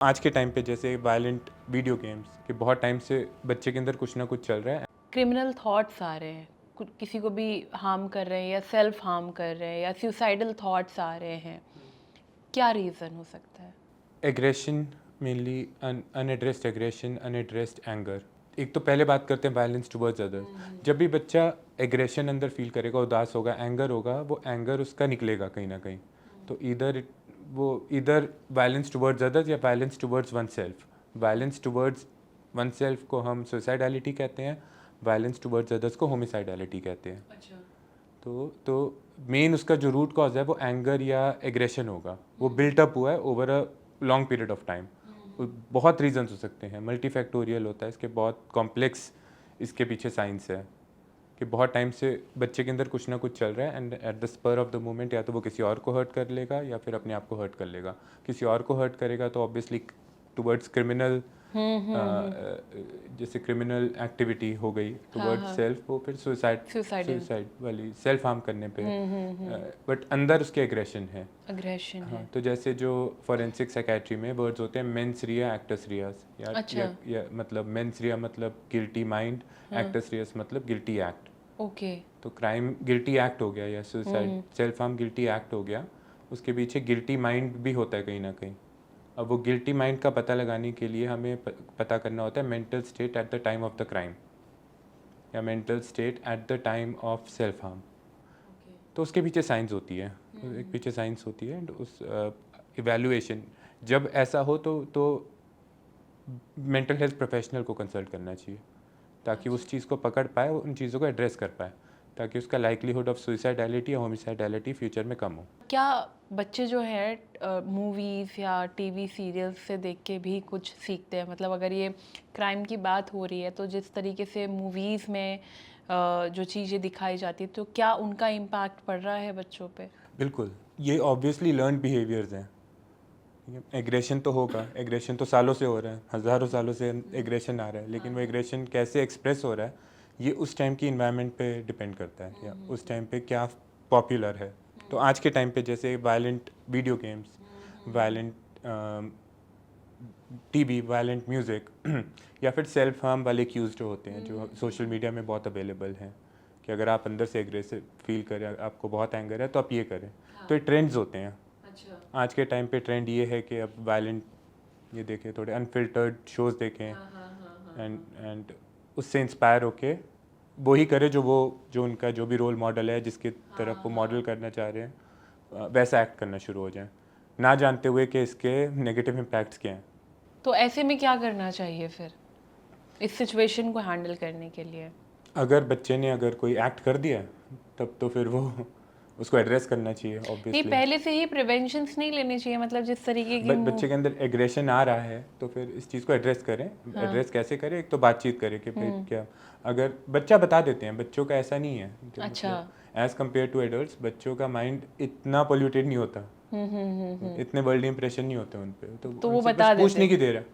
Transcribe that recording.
आज के टाइम पे जैसे वायलेंट वीडियो गेम्स के बहुत टाइम से बच्चे के अंदर कुछ ना कुछ चल रहा है। क्रिमिनल थॉट्स आ रहे हैं, किसी को भी हार्म कर रहे हैं या सेल्फ हार्म कर रहे हैं या सुसाइडल थॉट्स आ रहे हैं। क्या रीज़न हो सकता है? Aggression, mainly unaddressed aggression, unaddressed anger. एक तो पहले बात करते हैं वायलेंस टुवर्ड्स अदर्स। जब भी बच्चा एग्रेशन अंदर फील करेगा, उदास होगा, एंगर होगा, वो एंगर उसका निकलेगा कहीं ना कहीं। तो इधर वायलेंस टुवर्ड्स अदर्स या violence towards one self. Violence towards one self को हम सुसाइडलिटी कहते हैं, वायलेंस टुवर्ड्स अदर्स को होमिसाइडलिटी कहते हैं। अच्छा। तो मेन उसका जो रूट कॉज है वो एंगर या एग्रेशन होगा। वो बिल्टअप हुआ है over a long period of time. बहुत रीजंस हो सकते हैं, मल्टीफैक्टोरियल होता है, इसके बहुत कॉम्प्लेक्स इसके पीछे साइंस है कि बहुत टाइम से बच्चे के अंदर कुछ ना कुछ चल रहा है and at the spur of the moment या तो वो किसी और को हर्ट कर लेगा या फिर अपने आप को हर्ट कर लेगा। किसी और को हर्ट करेगा तो ऑब्वियसली टुवर्ड्स क्रिमिनल, जैसे क्रिमिनल एक्टिविटी हो गई टुवर्ड्स हाँ। सेल्फ, वो फिर सुसाइड सुसाइडल सुसाइड वाली सेल्फ हार्म करने पे। बट अंदर उसके एग्रेशन है। अग्रेशन हाँ, है। तो जैसे जो फॉरेंसिक साइकेट्री में वर्ड्स होते हैं मेंस रिया एक्टस रियास, अच्छा। या मतलब मेंस रिया मतलब गिल्टी माइंड, एक्टस रियास मतलब गिल्टी एक्ट। ओके। तो क्राइम गिल्टी एक्ट हो गया या suicide self harm guilty act हो गया। उसके पीछे गिल्टी माइंड भी होता है कहीं ना कहीं। अब वो गिल्टी माइंड का पता लगाने के लिए हमें पता करना होता है mental state at the time of the crime या mental state at the time of self harm. तो उसके पीछे साइंस होती है, एक पीछे साइंस होती है। उस इवैल्यूएशन जब ऐसा हो तो मेंटल हेल्थ प्रोफेशनल को कंसल्ट करना चाहिए ताकि उस चीज़ को पकड़ पाए, उन चीज़ों को एड्रेस कर पाए, ताकि उसका लाइक्लीहुड ऑफ सुइसाइडलिटी या होमिसाइडलिटी फ्यूचर में कम हो। क्या बच्चे जो है मूवीज़ या टीवी सीरियल्स से देख के भी कुछ सीखते हैं? मतलब अगर ये क्राइम की बात हो रही है तो जिस तरीके से मूवीज़ में जो चीज़ें दिखाई जाती है तो क्या उनका इम्पैक्ट पड़ रहा है बच्चों पे? बिल्कुल, ये ऑब्वियसली लर्न बिहेवियर्स हैं। एग्रेशन तो होगा, एग्रेशन तो सालों से हो रहा है, हज़ारों सालों से एग्रेशन आ रहा है, लेकिन वो एग्रेशन कैसे एक्सप्रेस हो रहा है ये उस टाइम की इन्वायरमेंट पे डिपेंड करता है या उस टाइम पे क्या पॉपुलर है। तो आज के टाइम पे जैसे violent video games, violent TV, violent music या फिर सेल्फ हार्म वाले क्यूज जो होते हैं जो सोशल मीडिया में बहुत अवेलेबल हैं कि अगर आप अंदर से एग्रेसिव फील करें, आपको बहुत एंगर है तो आप ये करें। तो ये ट्रेंड्स होते हैं। अच्छा। आज के टाइम पे ट्रेंड ये है कि अब वायलेंट ये देखें, थोड़े अनफिल्टर्ड शोज़ देखें एंड उससे इंस्पायर होके वो ही करे जो उनका जो भी रोल मॉडल है जिसकी तरफ वो मॉडल करना चाह रहे हैं, वैसा एक्ट करना शुरू हो जाए ना जानते हुए कि इसके नेगेटिव इम्पैक्ट्स क्या हैं। तो ऐसे में क्या करना चाहिए फिर इस सिचुएशन को हैंडल करने के लिए? अगर बच्चे ने अगर कोई एक्ट कर दिया तब तो फिर वो उसको एड्रेस करना चाहिए नहीं, ऑब्वियसली। पहले से ही प्रिवेंशंस नहीं लेने चाहिए, मतलब जिस तरीके की बच्चे के अंदर एग्रेशन आ रहा है तो फिर इस चीज़ को एड्रेस करें। एड्रेस कैसे करें? एक तो बातचीत करें कि भाई क्या, अगर बच्चा बता देते हैं, बच्चों का ऐसा नहीं है कि अच्छा। मतलब एज़ कम्पेयर टू एडल्ट्स बच्चों का माइंड इतना पोल्यूटेड नहीं होता, इतने वर्ल्ड इंप्रेशन नहीं होते उन पे, तो तो वो उनसे बता बस पूछने देते। की देर है।